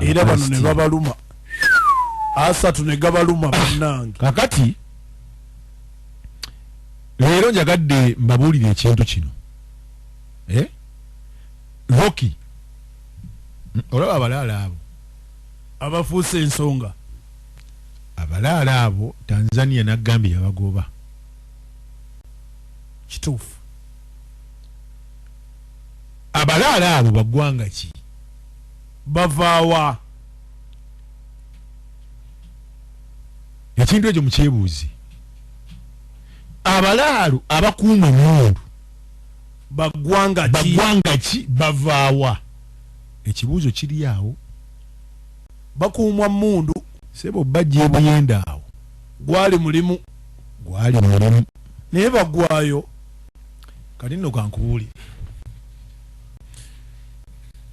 era bano ne babaluma asatu ne gabaluma bannange kakati leero njagadde mbabuulire ekintu kino Rockie olaba abalaala abo abafuuse ensonga abalaala abo Tanzania naggambye yabagoba kituufu abalaala abo baggwanga ki bavaawa ekintu ekyo mukyebuuzi abalaalo abakuuma emundu baggwanga ki bavaawa ekibuuzo kiri awo bakuumwa mundu sebo bajja ebuyenda awo gwali mulimu naye bagwayo kati nno kankubuulire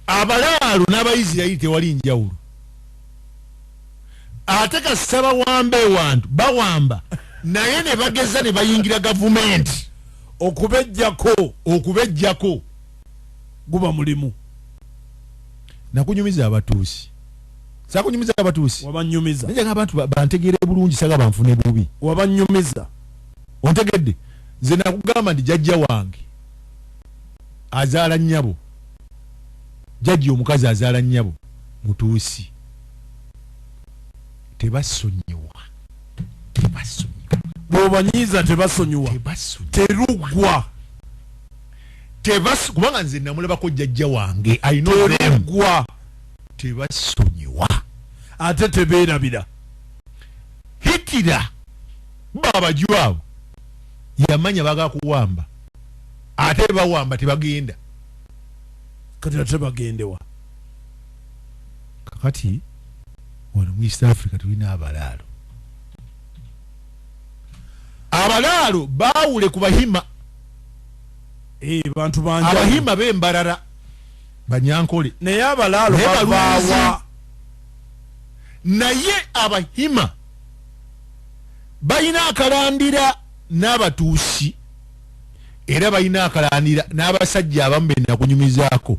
abalaalo n'abayisirayiri tewali njawulo ate kasita bawamba ewantu bawamba naye ne bageza ne bayingira gavumenti okubejjako guba mulimu nakunyumiza abatuusi sakunyumiza abatuusi wabanyumiza njaga abantu bantegeere bulungi saga banfune bubi wabanyumiza ontegedde nze nakugamba ndi jajja wange azaala nnyabo jajja omukazi azaala nnyabo mutuusi tebasonyiwa bw'obanyiiza tebasonyiwa terugwa kubanga nze namulabako jajja wange ayina terugwa tebasonyiwa ate tebeerabira Hitira babajju abo yamanya baga kuwamba ate bawamba tebagenda kati ate bagendewa kakati wano mu East Africa tulina abalaalo baawule ku bahima bantu banja abahima b'embalala banyankole naye abalaalo bavaawa naye abahima balina akalandira n'abatuusi era balina akalandira n'abasajja abamu be nakunyumizaako